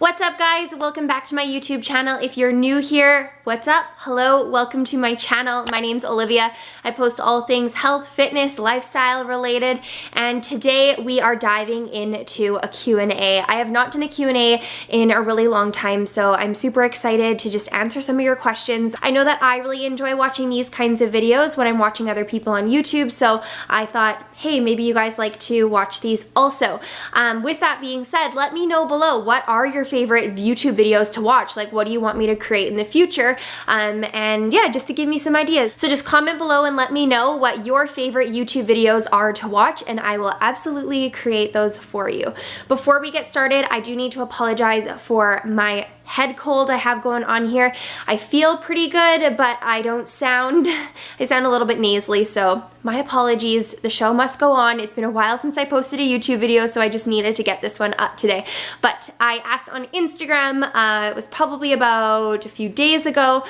What's up, guys? Welcome back to my YouTube channel. If you're new here, what's up? Hello, welcome to my channel. My name's Olivia. I post all things health, fitness, lifestyle related, and today we are diving into a Q&A. I have not done a Q&A in a really long time, so I'm super excited to just answer some of your questions. I know that I really enjoy watching these kinds of videos when I'm watching other people on YouTube, so I thought, hey, maybe you guys like to watch these also. With that being said, let me know below, what are your favorite YouTube videos to watch? Like, what do you want me to create in the future? And yeah, just to give me some ideas. So just comment below and let me know what your favorite YouTube videos are to watch, and I will absolutely create those for you. Before we get started, I do need to apologize for my head cold I have going on here. I feel pretty good, but I sound a little bit nasally, so my apologies. The show must go on. It's been a while since I posted a YouTube video, so I just needed to get this one up today. But I asked on Instagram, it was probably about a few days ago,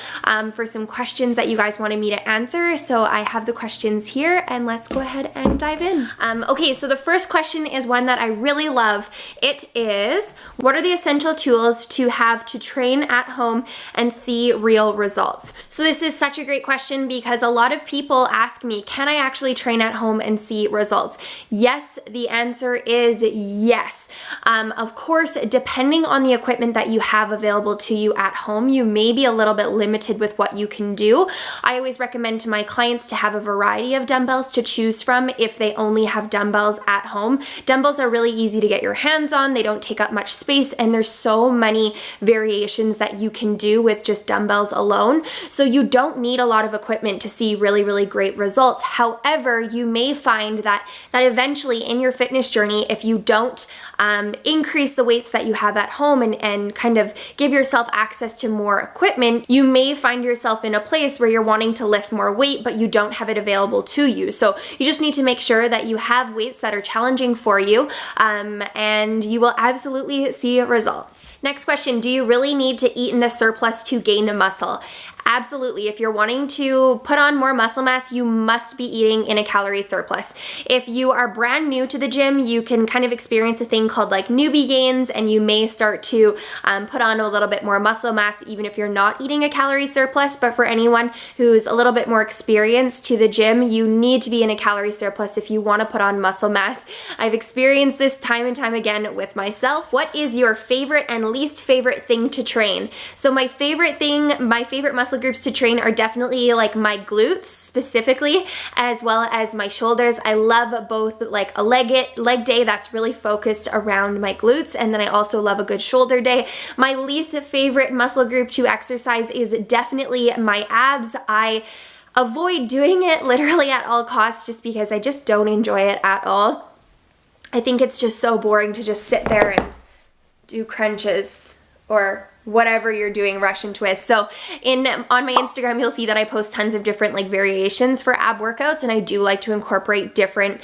for some questions that you guys wanted me to answer, so I have the questions here, and let's go ahead and dive in. Okay, so the first question is one that I really love. It is, what are the essential tools to have to train at home and see real results? So this is such a great question because a lot of people ask me, can I actually train at home and see results? Yes, the answer is yes. Of course, depending on the equipment that you have available to you at home, you may be a little bit limited with what you can do. I always recommend to my clients to have a variety of dumbbells to choose from if they only have dumbbells at home. Dumbbells are really easy to get your hands on. They don't take up much space, and there's so many variations that you can do with just dumbbells alone. So you don't need a lot of equipment to see really great results. However, you may find that eventually in your fitness journey, if you don't increase the weights that you have at home and kind of give yourself access to more equipment, you may find yourself in a place where you're wanting to lift more weight, but you don't have it available to you. So you just need to make sure that you have weights that are challenging for you, and you will absolutely see results. Next question, do you really need to eat in a surplus to gain muscle? Absolutely. If you're wanting to put on more muscle mass, you must be eating in a calorie surplus. If you are brand new to the gym, you can kind of experience a thing called like newbie gains, and you may start to put on a little bit more muscle mass even if you're not eating a calorie surplus. But for anyone who's a little bit more experienced to the gym, you need to be in a calorie surplus if you want to put on muscle mass. I've experienced this time and time again with myself. What is your favorite and least favorite thing to train? So my favorite muscle groups to train are definitely like my glutes specifically, as well as my shoulders. I love both like a leg day that's really focused around my glutes, and then I also love a good shoulder day. My least favorite muscle group to exercise is definitely my abs. I avoid doing it literally at all costs just because I just don't enjoy it at all. I think it's just so boring to just sit there and do crunches or whatever you're doing, Russian twist. So on my Instagram, you'll see that I post tons of different like variations for ab workouts, and I do like to incorporate different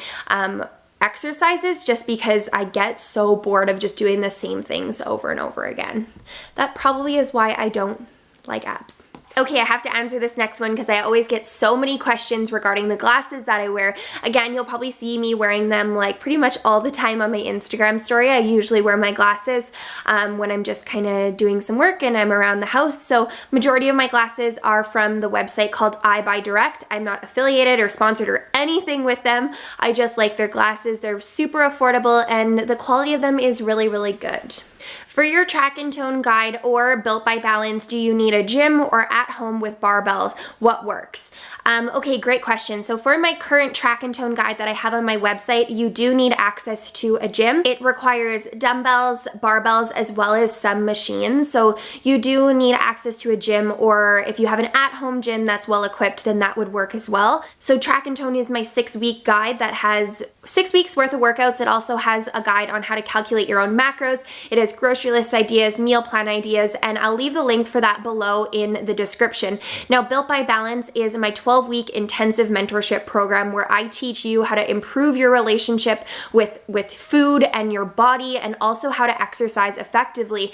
exercises just because I get so bored of just doing the same things over and over again. That probably is why I don't like abs. Okay, I have to answer this next one because I always get so many questions regarding the glasses that I wear. Again, you'll probably see me wearing them like pretty much all the time on my Instagram story. I usually wear my glasses when I'm just kind of doing some work and I'm around the house. So majority of my glasses are from the website called I Buy Direct. I'm not affiliated or sponsored or anything with them. I just like their glasses. They're super affordable and the quality of them is really good. For your track and tone guide or Built by Balance, do you need a gym or at home with barbells? What works? Okay, great question. So for my current track and tone guide that I have on my website, you do need access to a gym. It requires dumbbells, barbells, as well as some machines. So you do need access to a gym, or if you have an at-home gym that's well equipped, then that would work as well. So track and tone is my 6-week guide that has 6 weeks worth of workouts. It also has a guide on how to calculate your own macros. It has grocery list ideas, meal plan ideas, and I'll leave the link for that below in the description. Now, Built by Balance is my 12 12-week intensive mentorship program where I teach you how to improve your relationship with food and your body, and also how to exercise effectively.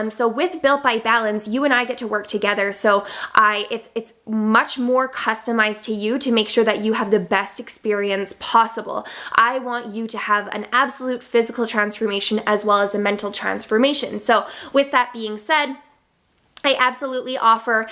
So with Built by Balance, you and I get to work together. So it's much more customized to you to make sure that you have the best experience possible. I want you to have an absolute physical transformation as well as a mental transformation. So with that being said, I absolutely offer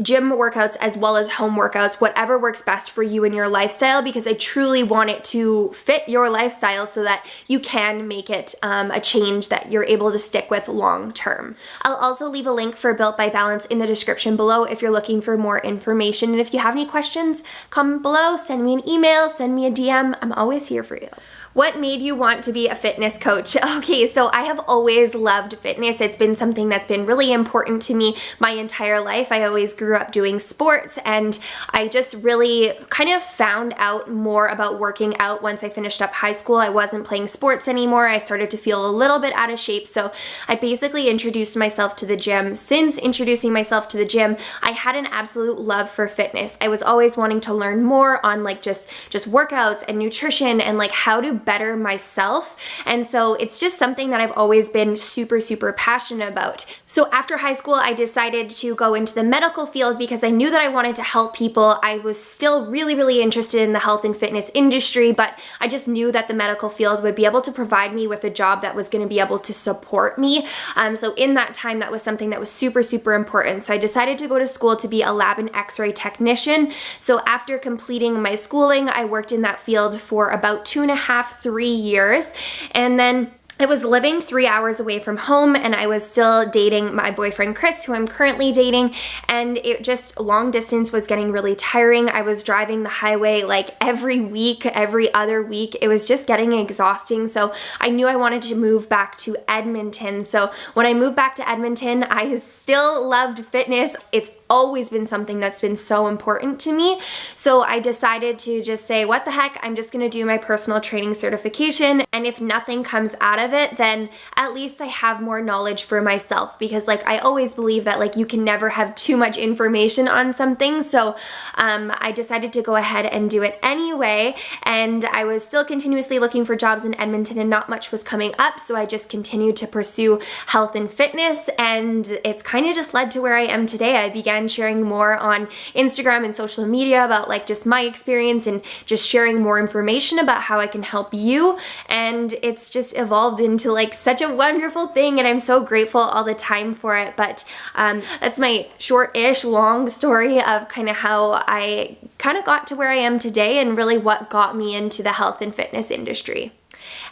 gym workouts as well as home workouts, whatever works best for you and your lifestyle, because I truly want it to fit your lifestyle so that you can make it a change that you're able to stick with long term. I'll also leave a link for Built by Balance in the description below if you're looking for more information. And if you have any questions, comment below, send me an email, send me a DM. I'm always here for you. What made you want to be a fitness coach? Okay, so I have always loved fitness. It's been something that's been really important to me my entire life. I always grew up doing sports, and I just really kind of found out more about working out once I finished up high school. I wasn't playing sports anymore. I started to feel a little bit out of shape, so I basically introduced myself to the gym. Since introducing myself to the gym, I had an absolute love for fitness. I was always wanting to learn more on like just workouts and nutrition and like how to better myself. And so it's just something that I've always been super, super passionate about. So after high school, I decided to go into the medical field because I knew that I wanted to help people. I was still really, really interested in the health and fitness industry, but I just knew that the medical field would be able to provide me with a job that was going to be able to support me. So in that time, that was something that was super, super important. So I decided to go to school to be a lab and x-ray technician. So after completing my schooling, I worked in that field for about 2.5-3 years. And then I was living 3 hours away from home, and I was still dating my boyfriend Chris, who I'm currently dating, and it just long distance was getting really tiring. I was driving the highway like every week, every other week. It was just getting exhausting. So I knew I wanted to move back to Edmonton. So when I moved back to Edmonton, I still loved fitness. It's always been something that's been so important to me. So I decided to just say, what the heck, I'm just gonna do my personal training certification. And if nothing comes out of it, then at least I have more knowledge for myself, because like I always believe that like you can never have too much information on something. So I decided to go ahead and do it anyway. And I was still continuously looking for jobs in Edmonton and not much was coming up. So I just continued to pursue health and fitness, and it's kind of just led to where I am today. I began sharing more on Instagram and social media about like just my experience and just sharing more information about how I can help you. And it's just evolved into like such a wonderful thing, and I'm so grateful all the time for it. But that's my short-ish long story of kind of how I kind of got to where I am today and really what got me into the health and fitness industry.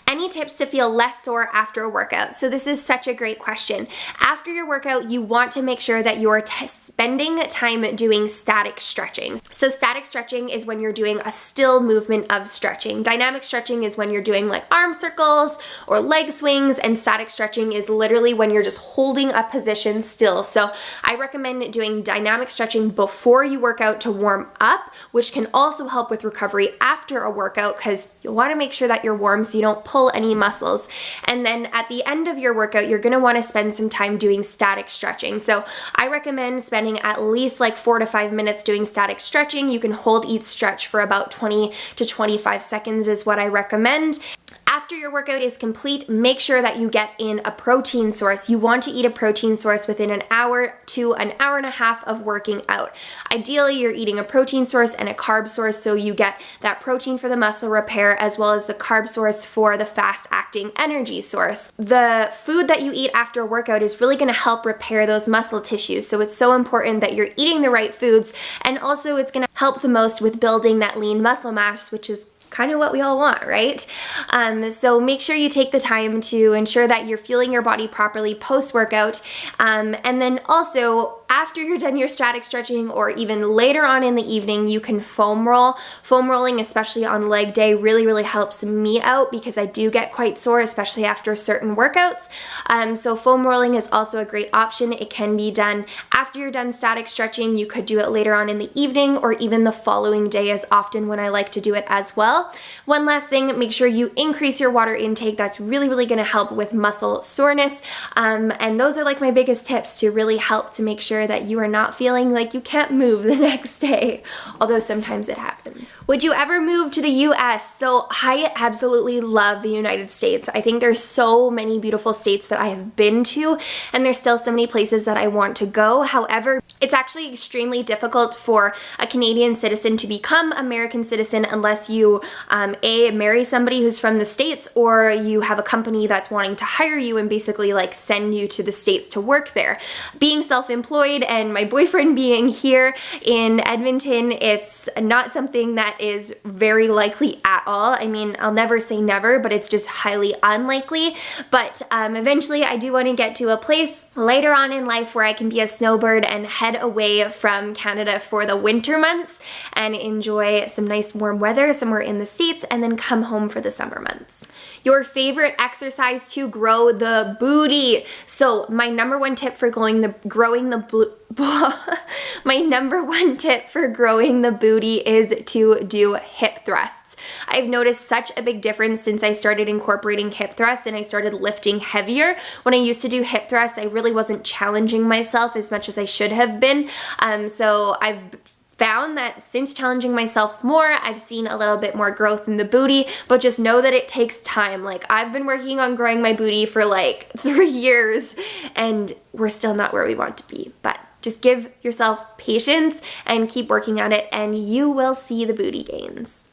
Any tips to feel less sore after a workout? So this is such a great question. After your workout, you want to make sure that you're spending time doing static stretching. So static stretching is when you're doing a still movement of stretching. Dynamic stretching is when you're doing like arm circles or leg swings, and static stretching is literally when you're just holding a position still. So I recommend doing dynamic stretching before you work out to warm up, which can also help with recovery after a workout, because you want to make sure that you're warm so you don't pull any muscles. And then at the end of your workout, you're going to want to spend some time doing static stretching. So I recommend spending at least like 4 to 5 minutes doing static stretching. You can hold each stretch for about 20 to 25 seconds is what I recommend. After your workout is complete, make sure that you get in a protein source. You want to eat a protein source within an hour to an hour and a half of working out. Ideally, you're eating a protein source and a carb source, so you get that protein for the muscle repair as well as the carb source for the fast-acting energy source. The food that you eat after a workout is really going to help repair those muscle tissues, so it's so important that you're eating the right foods, and also it's going to help the most with building that lean muscle mass, which is kind of what we all want, right? So make sure you take the time to ensure that you're fueling your body properly post-workout. And then also, after you're done your static stretching or even later on in the evening, you can foam roll. Foam rolling, especially on leg day, really, really helps me out because I do get quite sore, especially after certain workouts. So foam rolling is also a great option. It can be done after you're done static stretching. You could do it later on in the evening or even the following day is often when I like to do it as well. well. One last thing, make sure you increase your water intake. That's really, really gonna help with muscle soreness. And those are like my biggest tips to really help to make sure that you are not feeling like you can't move the next day, although sometimes it happens. Would you ever move to the US? So I absolutely love the United States. I think there's so many beautiful states that I have been to, and there's still so many places that I want to go. However, it's actually extremely difficult for a Canadian citizen to become American citizen unless you A, marry somebody who's from the States, or you have a company that's wanting to hire you and basically like send you to the States to work there. Being self-employed and my boyfriend being here in Edmonton, it's not something that is very likely at all. I mean, I'll never say never, but it's just highly unlikely. But eventually I do want to get to a place later on in life where I can be a snowbird and head away from Canada for the winter months and enjoy some nice warm weather somewhere in the States and then come home for the summer months. Your favorite exercise to grow the booty. So my number one tip for my number one tip for growing the booty is to do hip thrusts. I've noticed such a big difference since I started incorporating hip thrusts and I started lifting heavier. When I used to do hip thrusts, I really wasn't challenging myself as much as I should have been. So I've found that since challenging myself more, I've seen a little bit more growth in the booty, but just know that it takes time. Like, I've been working on growing my booty for like 3 years and we're still not where we want to be, but just give yourself patience and keep working at it and you will see the booty gains.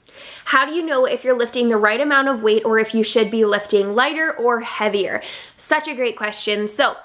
How do you know if you're lifting the right amount of weight or if you should be lifting lighter or heavier? Such a great question. So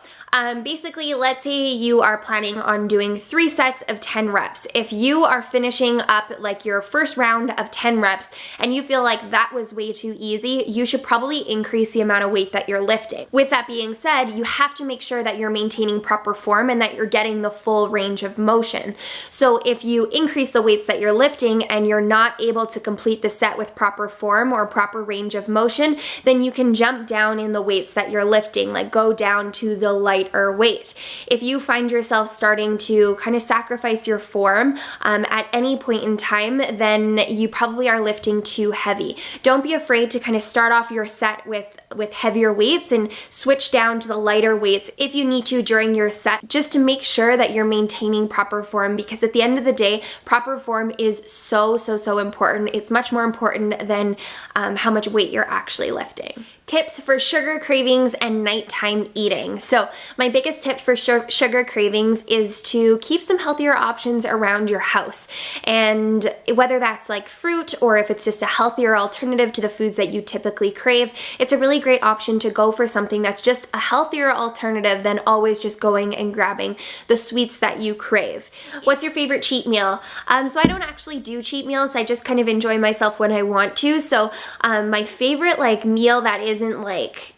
basically, let's say you are planning on doing 3 sets of 10 reps. If you are finishing up like your first round of 10 reps and you feel like that was way too easy, you should probably increase the amount of weight that you're lifting. With that being said, you have to make sure that you're maintaining proper form and that you're getting the full range of motion. So if you increase the weights that you're lifting and you're not able to complete the set with proper form or proper range of motion, then you can jump down in the weights that you're lifting, like go down to the lighter weight. If you find yourself starting to kind of sacrifice your form at any point in time, then you probably are lifting too heavy. Don't be afraid to kind of start off your set with heavier weights and switch down to the lighter weights if you need to during your set, just to make sure that you're maintaining proper form, because at the end of the day, proper form is so important. It's much more important than how much weight you're actually lifting. Tips for sugar cravings and nighttime eating. So my biggest tip for sugar cravings is to keep some healthier options around your house. And whether that's like fruit or if it's just a healthier alternative to the foods that you typically crave, it's a really great option to go for something that's just a healthier alternative than always just going and grabbing the sweets that you crave. What's your favorite cheat meal? So I don't actually do cheat meals. I just kind of enjoy myself when I want to. So my favorite like meal that isn't like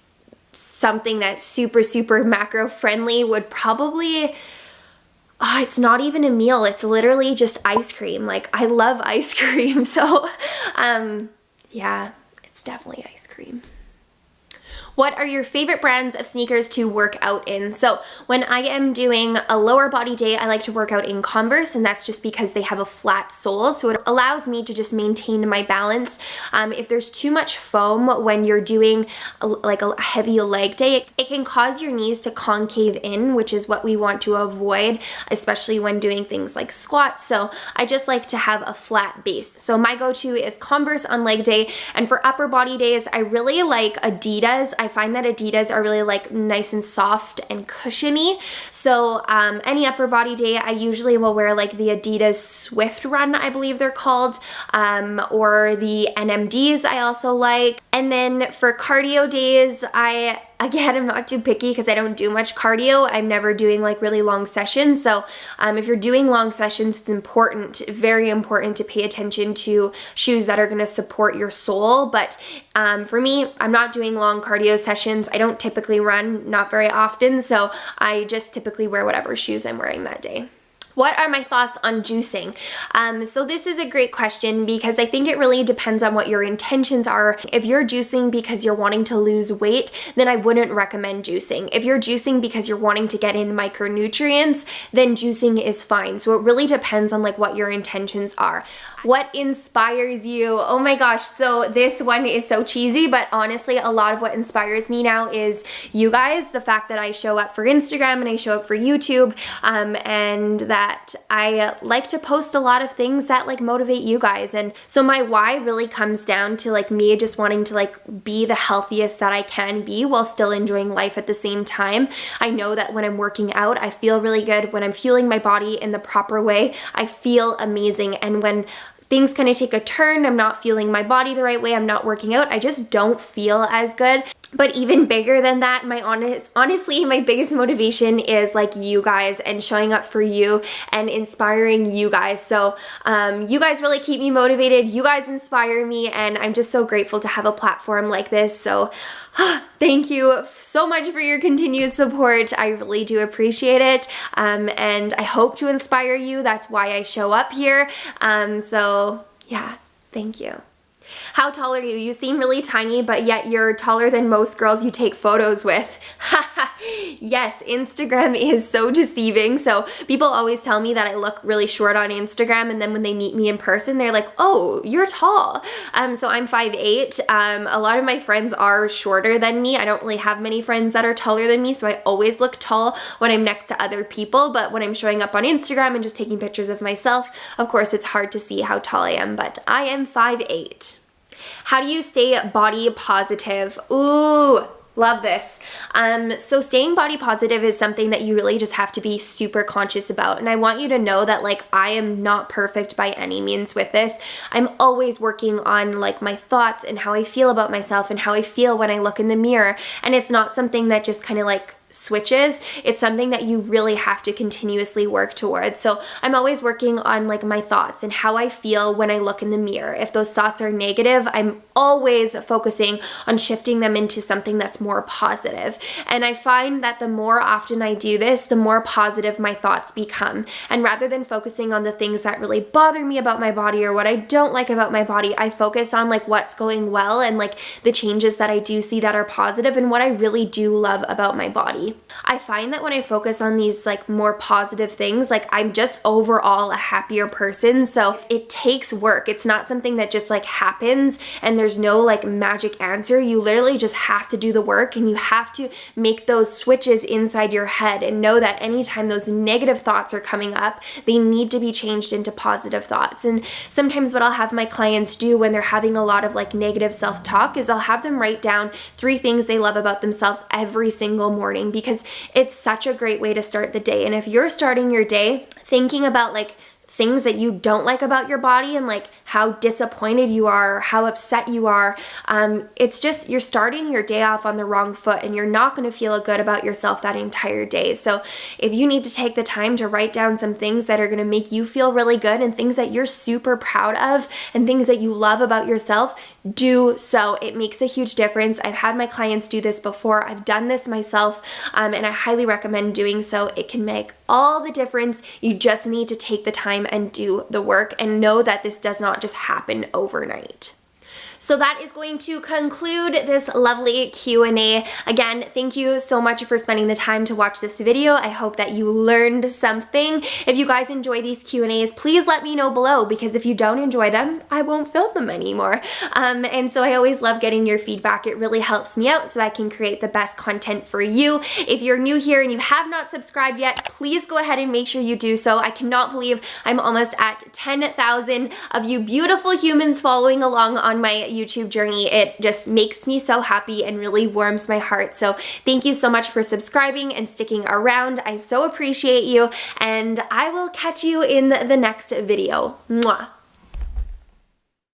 something that's super macro friendly would probably, it's not even a meal. It's literally just ice cream. Like, I love ice cream. So yeah, it's definitely ice cream. What are your favorite brands of sneakers to work out in? So when I am doing a lower body day, I like to work out in Converse, and that's just because they have a flat sole, so it allows me to just maintain my balance. If there's too much foam when you're doing like a heavy leg day, it can cause your knees to concave in, which is what we want to avoid, especially when doing things like squats. So I just like to have a flat base. So my go-to is Converse on leg day, and for upper body days, I really like Adidas. I find that Adidas are really like nice and soft and cushiony. So any upper body day, I usually will wear like the Adidas Swift Run, I believe they're called, or the NMDs I also like. And then for cardio days, Again, I'm not too picky because I don't do much cardio. I'm never doing like really long sessions. So if you're doing long sessions, it's important, very important to pay attention to shoes that are going to support your sole. But for me, I'm not doing long cardio sessions. I don't typically run, not very often. So I just typically wear whatever shoes I'm wearing that day. What are my thoughts on juicing? So this is a great question because I think it really depends on what your intentions are. If you're juicing because you're wanting to lose weight, then I wouldn't recommend juicing. If you're juicing because you're wanting to get in micronutrients, then juicing is fine. So it really depends on like what your intentions are. What inspires you? Oh my gosh, so this one is so cheesy, but honestly, a lot of what inspires me now is you guys, the fact that I show up for Instagram and I show up for YouTube, and that I like to post a lot of things that like motivate you guys. And so my why really comes down to like me just wanting to like be the healthiest that I can be while still enjoying life at the same time. I know that when I'm working out, I feel really good. When I'm fueling my body in the proper way, I feel amazing. And when things kind of take a turn, I'm not feeling my body the right way, I'm not working out, I just don't feel as good. But even bigger than that, honestly, my biggest motivation is like you guys and showing up for you and inspiring you guys. So you guys really keep me motivated. You guys inspire me, and I'm just so grateful to have a platform like this. So thank you so much for your continued support. I really do appreciate it. And I hope to inspire you. That's why I show up here. So yeah, thank you. How tall are you? You seem really tiny, but yet you're taller than most girls you take photos with. Yes, Instagram is so deceiving. So people always tell me that I look really short on Instagram, and then when they meet me in person, they're like, oh, you're tall. So I'm 5'8". A lot of my friends are shorter than me. I don't really have many friends that are taller than me, so I always look tall when I'm next to other people. But when I'm showing up on Instagram and just taking pictures of myself, of course, it's hard to see how tall I am, but I am 5'8". How do you stay body positive? Ooh, love this. So staying body positive is something that you really just have to be super conscious about. And I want you to know that like I am not perfect by any means with this. I'm always working on like my thoughts and how I feel about myself and how I feel when I look in the mirror. And it's not something that just kind of like switches. It's something that you really have to continuously work towards. So I'm always working on like my thoughts and how I feel when I look in the mirror. If those thoughts are negative, I'm always focusing on shifting them into something that's more positive. And I find that the more often I do this, the more positive my thoughts become. And rather than focusing on the things that really bother me about my body or what I don't like about my body, I focus on like what's going well and like the changes that I do see that are positive and what I really do love about my body. I find that when I focus on these like more positive things, like I'm just overall a happier person. So it takes work. It's not something that just like happens and there's no like magic answer. You literally just have to do the work, and you have to make those switches inside your head and know that anytime those negative thoughts are coming up, they need to be changed into positive thoughts. And sometimes what I'll have my clients do when they're having a lot of like negative self-talk is I'll have them write down 3 things they love about themselves every single morning, because it's such a great way to start the day. And if you're starting your day thinking about like things that you don't like about your body and like how disappointed you are, how upset you are, it's just you're starting your day off on the wrong foot, and you're not going to feel good about yourself that entire day. So if you need to take the time to write down some things that are going to make you feel really good and things that you're super proud of and things that you love about yourself, do so. It makes a huge difference. I've had my clients do this before. I've done this myself, and I highly recommend doing so. It can make all the difference. You just need to take the time and do the work, and know that this does not just happen overnight. So that is going to conclude this lovely Q&A. Again, thank you so much for spending the time to watch this video. I hope that you learned something. If you guys enjoy these Q&As, please let me know below, because if you don't enjoy them, I won't film them anymore. And so I always love getting your feedback. It really helps me out so I can create the best content for you. If you're new here and you have not subscribed yet, please go ahead and make sure you do so. I cannot believe I'm almost at 10,000 of you beautiful humans following along on my YouTube journey. It just makes me so happy and really warms my heart. So thank you so much for subscribing and sticking around. I so appreciate you, and I will catch you in the next video. Mwah.